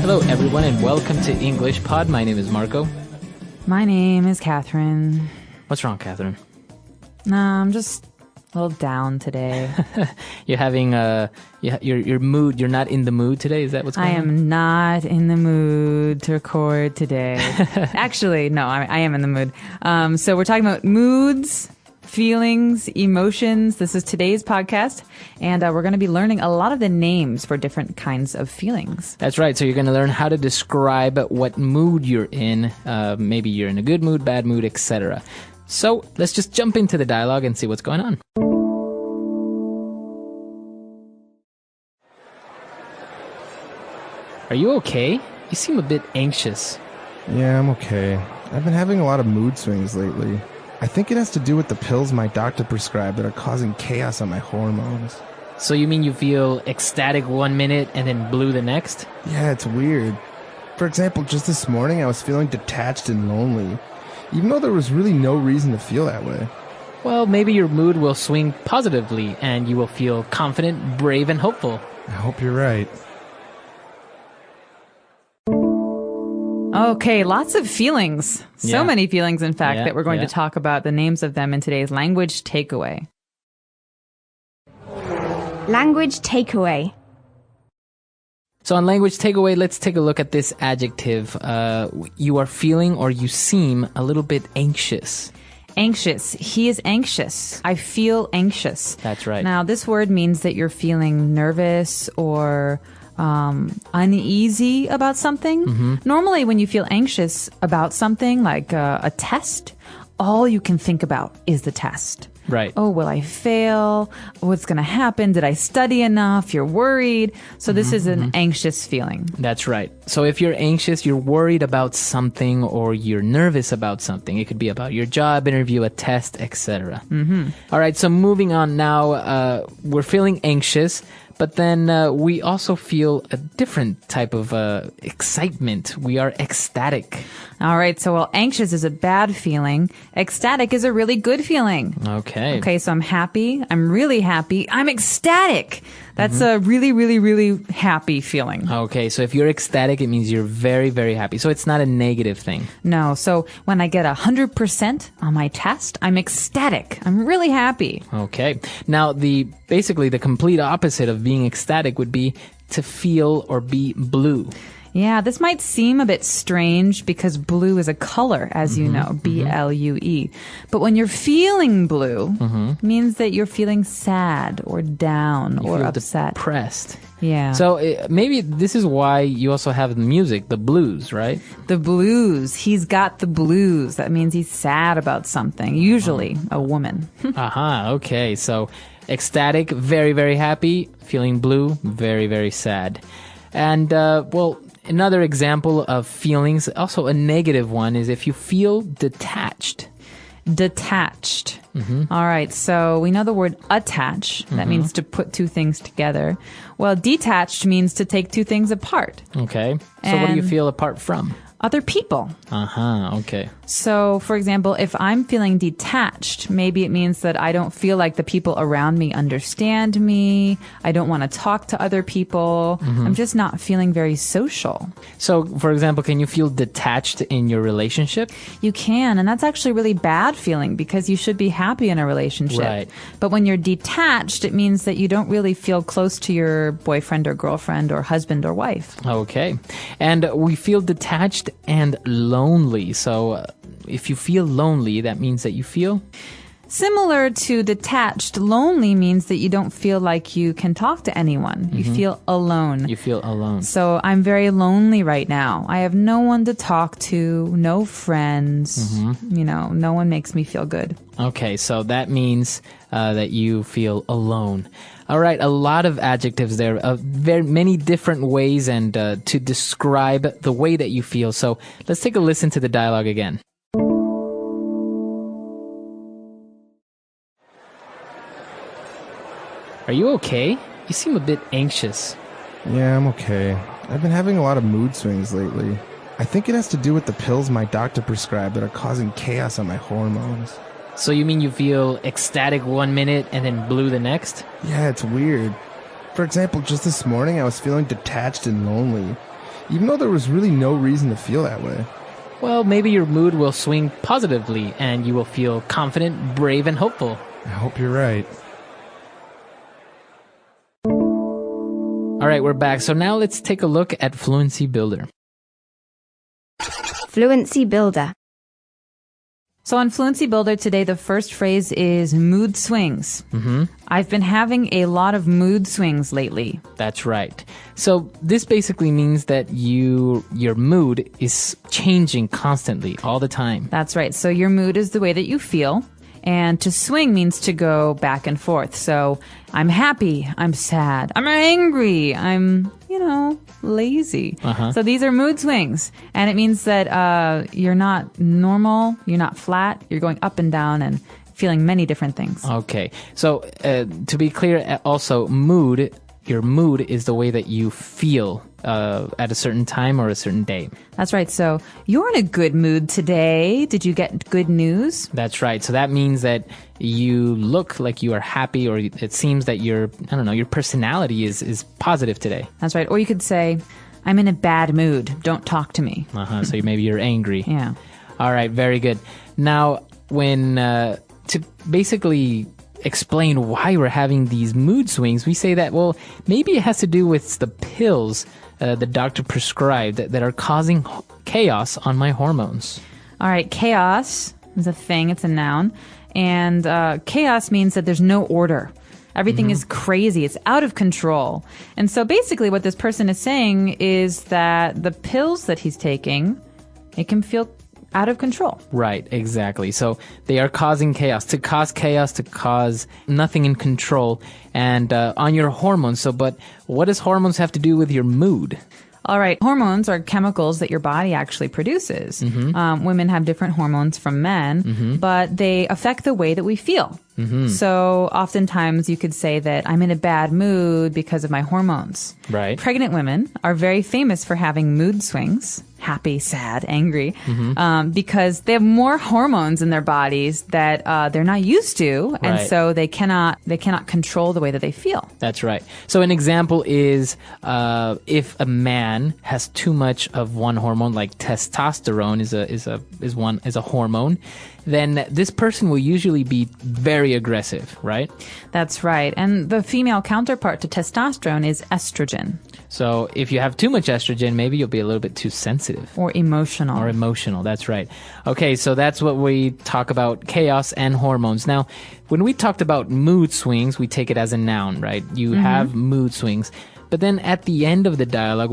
Hello, everyone, and welcome to Englishpod. My name is Marco. My name is Catherine. What's wrong, Catherine? I'm just a little down today. You're having your mood. You're not in the mood today. Is that what's going on? I am not in the mood to record today. Actually, no, I am in the mood. So we're talking about moods, feelings, emotions. This is today's podcast, and we're going to be learning a lot of the names for different kinds of feelings. That's right. So you're going to learn how to describe what mood you're in. Maybe you're in a good mood, bad mood, etc. So let's just jump into the dialogue and see what's going on. Are you okay? You seem a bit anxious. Yeah, I'm okay. I've been having a lot of mood swings lately. I think it has to do with the pills my doctor prescribed that are causing chaos on my hormones. So you mean you feel ecstatic 1 minute and then blue the next? Yeah, it's weird. For example, just this morning I was feeling detached and lonely, even though there was really no reason to feel that way. Well, maybe your mood will swing positively and you will feel confident, brave, and hopeful. I hope you're right. Okay, lots of feelings. So Yeah. many feelings, in fact, Yeah, that we're going yeah. to talk about the names of them in today's language takeaway. Language takeaway. So on language takeaway, let's take a look at this adjective. You are feeling or you seem a little bit anxious. Anxious. He is anxious. I feel anxious. That's right. Now, this word means that you're feeling nervous or uneasy about something. Mm-hmm. Normally, when you feel anxious about something like a test, all you can think about is the test. Right. Oh, will I fail? What's going to happen? Did I study enough? You're worried. So this is an anxious feeling. That's right. So if you're anxious, you're worried about something or you're nervous about something. It could be about your job interview, a test, etc. Mm-hmm. All right, so moving on now, we're feeling anxious, but then we also feel a different type of excitement. We are ecstatic. All right. So while anxious is a bad feeling, ecstatic is a really good feeling. Okay. Okay. So I'm happy. I'm really happy. I'm ecstatic. That's a really, really, really happy feeling. Okay, so if you're ecstatic, it means you're very, very happy. So it's not a negative thing. No. So when I get 100% on my test, I'm ecstatic. I'm really happy. Okay. Now, basically the complete opposite of being ecstatic would be to feel or be blue. Yeah, this might seem a bit strange because blue is a color, as you know, B-L-U-E. But when you're feeling blue, it means that you're feeling sad or down You or feel upset. depressed. Yeah. So maybe this is why you also have the music, the blues, right? The blues. He's got the blues. That means he's sad about something, usually a woman. Aha, okay. So ecstatic, very, very happy. Feeling blue, very, very sad. And, another example of feelings, also a negative one, is if you feel detached. Detached. All right, so we know the word attach. That means to put two things together. Well, detached means to take two things apart. Okay. So what do you And- feel apart from? Other people. Okay. So, for example, if I'm feeling detached, maybe it means that I don't feel like the people around me understand me. I don't want to talk to other people. I'm just not feeling very social. So, for example, can you feel detached in your relationship? You can, and that's actually a really bad feeling because you should be happy in a relationship. Right. But when you're detached, it means that you don't really feel close to your boyfriend or girlfriend or husband or wife. Okay. And we feel detached and lonely. So if you feel lonely, that means that you feel? Similar to detached, lonely means that you don't feel like you can talk to anyone. You feel alone. You feel alone. So I'm very lonely right now. I have no one to talk to, no friends. No one makes me feel good. Okay, so that means that you feel alone. All right, a lot of adjectives there, very many different ways and to describe the way that you feel. So let's take a listen to the dialogue again. Are you okay? You seem a bit anxious. Yeah, I'm okay. I've been having a lot of mood swings lately. I think it has to do with the pills my doctor prescribed that are causing chaos on my hormones. So you mean you feel ecstatic 1 minute and then blue the next? Yeah, it's weird. For example, just this morning I was feeling detached and lonely, even though there was really no reason to feel that way. Well, maybe your mood will swing positively and you will feel confident, brave, and hopeful. I hope you're right. All right, we're back. So now let's take a look at Fluency Builder. Fluency builder. So on Fluency Builder today, the first phrase is mood swings. I've been having a lot of mood swings lately. That's right. So this basically means that your mood is changing constantly, all the time. That's right. So your mood is the way that you feel. And to swing means to go back and forth. So I'm happy, I'm sad, I'm angry, I'm, lazy. So these are mood swings. And it means that you're not normal, you're not flat, you're going up and down and feeling many different things. Okay. So to be clear, also, your mood is the way that you feel at a certain time or a certain day. That's right. So you're in a good mood today. Did you get good news? That's right. So that means that you look like you are happy, or it seems that your personality is positive today. That's right. Or you could say, I'm in a bad mood. Don't talk to me. So maybe you're angry. Yeah. All right. Very good. Now, when to basically explain why we're having these mood swings, we say that, well, maybe it has to do with the pills the doctor prescribed that are causing chaos on my hormones. All right. Chaos is a thing. It's a noun. And chaos means that there's no order. Everything is crazy. It's out of control. And so basically what this person is saying is that the pills that he's taking, it can feel out of control. Right, exactly. So they are causing chaos, to cause nothing in control, and on your hormones. So, but what does hormones have to do with your mood? All right. Hormones are chemicals that your body actually produces. Women have different hormones from men, but they affect the way that we feel. So oftentimes you could say that I'm in a bad mood because of my hormones. Right. Pregnant women are very famous for having mood swings, happy, sad, angry, because they have more hormones in their bodies that they're not used to, and Right. so they cannot control the way that they feel. That's right. So an example is if a man has too much of one hormone, like testosterone is a hormone, then this person will usually be very aggressive, right? That's right. And the female counterpart to testosterone is estrogen. So if you have too much estrogen, maybe you'll be a little bit too sensitive. Or emotional. Or emotional, that's right. Okay, so that's what we talk about, chaos and hormones. Now, when we talked about mood swings, we take it as a noun, right? You have mood swings. But then at the end of the dialogue,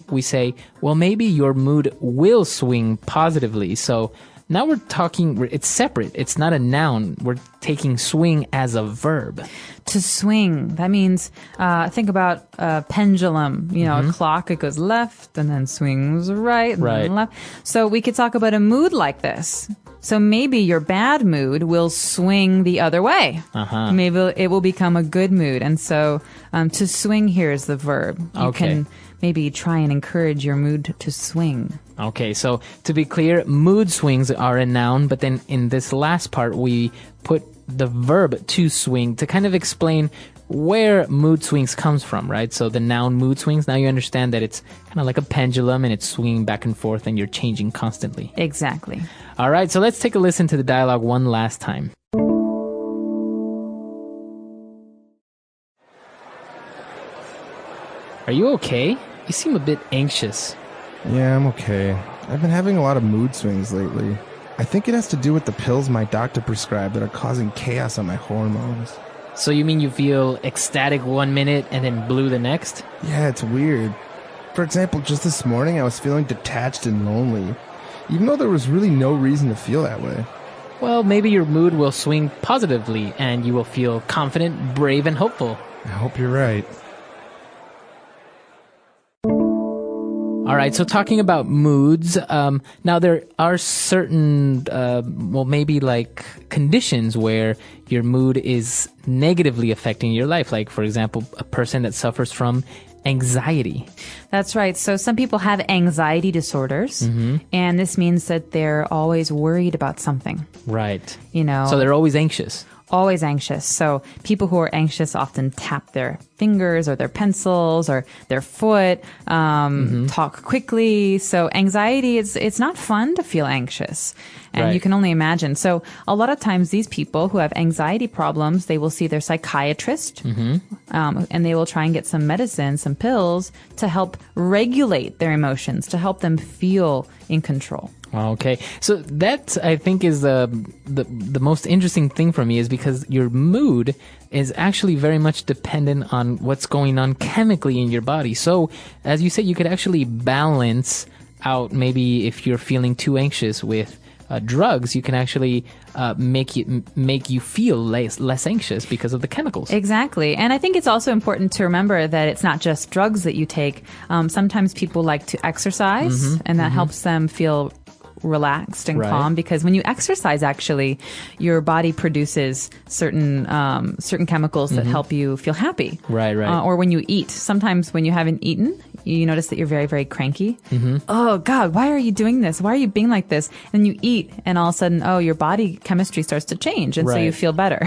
we say, well, maybe your mood will swing positively. So now it's separate. It's not a noun. We're taking swing as a verb. To swing, that means, think about a pendulum, a clock, it goes left and then swings right and then left. So we could talk about a mood like this. So maybe your bad mood will swing the other way. Maybe it will become a good mood. And so to swing here is the verb. You can maybe try and encourage your mood to swing. Okay, so to be clear, mood swings are a noun, but then in this last part, we put the verb to swing to kind of explain where mood swings comes from, right? So the noun mood swings, now you understand that it's kind of like a pendulum and it's swinging back and forth and you're changing constantly. Exactly. All right, so let's take a listen to the dialogue one last time. Are you okay? You seem a bit anxious. Yeah, I'm okay. I've been having a lot of mood swings lately. I think it has to do with the pills my doctor prescribed that are causing chaos on my hormones. So you mean you feel ecstatic 1 minute and then blue the next? Yeah, it's weird. For example, just this morning I was feeling detached and lonely, even though there was really no reason to feel that way. Well, maybe your mood will swing positively and you will feel confident, brave, and hopeful. I hope you're right. All right, so talking about moods, now there are certain, maybe like conditions where your mood is negatively affecting your life. Like, for example, a person that suffers from anxiety. That's right. So some people have anxiety disorders, and this means that they're always worried about something. Right. You know, So they're always anxious. always anxious. So people who are anxious often tap their fingers or their pencils or their foot, talk quickly. So anxiety, it's not fun to feel anxious. And Right. you can only imagine. So a lot of times these people who have anxiety problems, they will see their psychiatrist and they will try and get some medicine, some pills to help regulate their emotions, to help them feel in control. Okay, so that I think is the most interesting thing for me is because your mood is actually very much dependent on what's going on chemically in your body. So, as you said, you could actually balance out maybe if you're feeling too anxious with drugs, you can actually make you feel less anxious because of the chemicals. Exactly. And I think it's also important to remember that it's not just drugs that you take. Sometimes people like to exercise, and that helps them feel relaxed and Right. calm, because when you exercise, actually, your body produces certain chemicals that help you feel happy. Right. Or when you eat, sometimes when you haven't eaten, you notice that you're very, very cranky. Oh God, why are you doing this? Why are you being like this? And you eat, and all of a sudden, your body chemistry starts to change, and so Right. you feel better.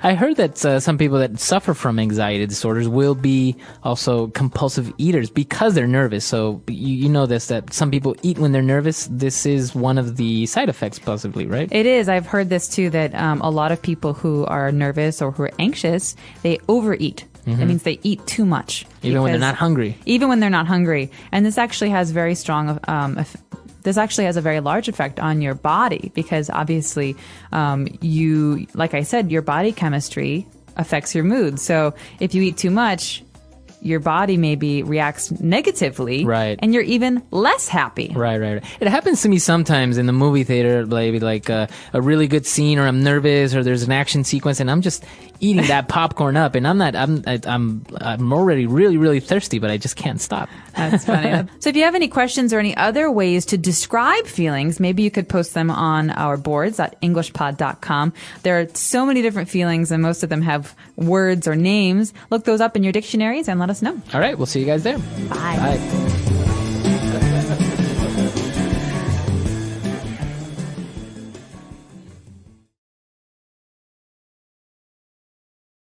I heard that some people that suffer from anxiety disorders will be also compulsive eaters because they're nervous. So you know this, that some people eat when they're nervous. This is one of the side effects, possibly, right? It is. I've heard this too, that a lot of people who are nervous or who are anxious, they overeat. That means they eat too much. Even when they're because- not hungry. Even when they're not hungry. And this actually has very strong, this actually has a very large effect on your body, because obviously you, like I said, your body chemistry affects your mood. So if you eat too much, your body maybe reacts negatively, Right. and you're even less happy. Right. It happens to me sometimes in the movie theater, maybe like a really good scene, or I'm nervous, or there's an action sequence, and I'm just eating that popcorn up, and I'm already really, really thirsty, but I just can't stop. That's funny. So if you have any questions or any other ways to describe feelings, maybe you could post them on our boards at Englishpod.com. There are so many different feelings, and most of them have words or names. Look those up in your dictionaries and let us know. All right, we'll see you guys there. Bye. Bye.